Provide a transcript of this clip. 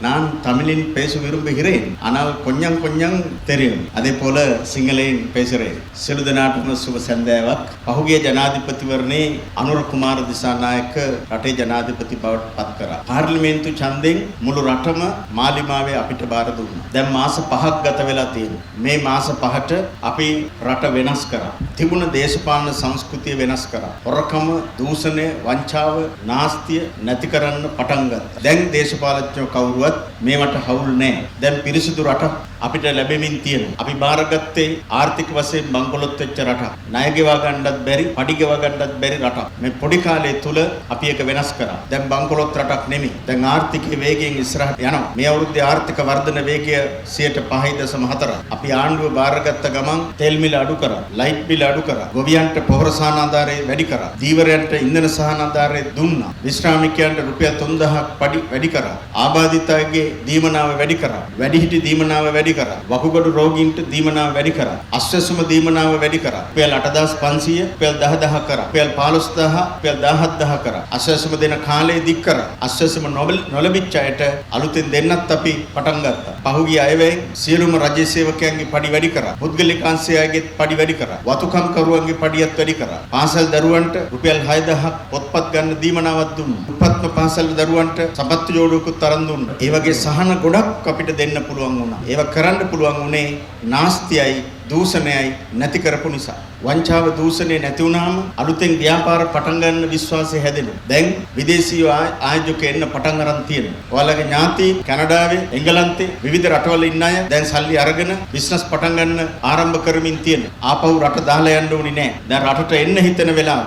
நான் தமிழில் பேச விரும்புகிறேன். ஆனால் கொஞ்சம் கொஞ்சம் தெரியும். அதே போல සිංහලෙන් பேசுகிறேன். සියලු දෙනාටම සුබ සන්ධ්‍යාවක්. පහුගිය ජනාධිපතිවරණේ අනුර කුමාර දිසානායක රටේ ජනාධිපති බවට පත් කරා. පාර්ලිමේන්තු ඡන්දෙන් මුළු රටම මාලිමාවේ අපිට බාර දුන්නා. දැන් මාස 5ක් ගත වෙලා තියෙනවා. මේ මාස 5ට අපි රට වෙනස් කරා. තිබුණ දේශපාලන සංස්කෘතිය වෙනස් කරා. හොරකම, දූෂණය, වංචාව, නාස්තිය නැති කරන්න පටන් ගත්තා. දැන් දේශපාලඥයෝ කවුරුවත් මේවට හවුල් නැහැ. දැන් පිරිසිදු රටක් අපිට ලැබෙමින් තියෙනවා. අපි බාරගත්තේ ආර්ථික වශයෙන් බංකොලොත් වෙච්ච රටක්. ණය ගෙවා ගන්නත් බැරි, පඩි ගෙවා ගන්නත් බැරි රටක්. මේ පොඩි කාලය තුල අපි ඒක වෙනස් කරා. දැන් බංකොලොත් රටක් නෙමෙයි. දැන් ආර්ථිකයේ වේගයෙන් ඉස්සරහට යනවා. මේ අවුරුද්දේ ආර්ථික වර්ධන වේගය 5.4. අපි ආණ්ඩුව බාරගත්ත ගමන් තෙල් මිල අඩු කරා, ලයිට් බිල අඩු කරා, ගොවියන්ට පොහොර සහන ආධාරය වැඩි කරා, දීවරයන්ට ඉන්ධන සහන ආධාරය දුන්නා, විශ්‍රාමිකයන්ට රුපියල් 3000ක් වැඩි කරා, ආබාධිතයිගේ දීමනාව වැඩි කරා, වැඩිහිටි දීමනාව වැඩි කරා, වකුගඩු රෝගීන්ට දීමනාව වැඩි කරා, අස්වැසුම දීමනාව වැඩි කරා, රුපියල් 8500, රුපියල් 10000 කරා, රුපියල් 15000, රුපියල් 17000 කරා, අස්වැසුම දෙන කාලය දික් කරා, අස්වැසුම නොලැබිච්ච අයට අලුතෙන් දෙන්නත් අපි පටන් ගත්තා. පහුගිය අයවැයෙන් සියලුම රජ සේවකයන්ගේ පඩි වැඩි කරා, පුද්ගලිකාංශයගේ පඩි වැඩි කරා, වතුකම් කරුවන්ගේ පඩියත් වැඩි කරා, පාසල් දරුවන්ට රුපියල් 6000ක් පොත්පත් ගන්න දීමනාවක් දුන්නා, උපත්ම පාසල් දරුවන්ට සපත්තු ජෝඩුවකුත් තරන් දුන්නා. ඒ වගේ සහන ගොඩක් අපිට දෙන්න පුළුවන් වුණා. ඒවා කරන්න පුළුවන් උනේ නාස්තියයි දූෂණයයි නැති කරපු නිසා. වංචාව දූෂණය නැති වුණාම අලුතෙන් ව්‍යාපාර පටන් ගන්න විශ්වාසය හැදෙනවා. දැන් විදේශීය ආයෝජක එන්න පටන් අරන් තියෙනවා. ඔයාලගේ ඥාති කැනඩාවේ, එංගලන්තේ විවිධ රටවල ඉන්න අය දැන් සල්ලි අරගෙන බිස්නස් පටන් ගන්න ආරම්භ කරමින් තියෙනවා. ආපහු රට දාලා යන්න ඕනේ නැහැ. දැන් රටට එන්න හිතන වෙලාව.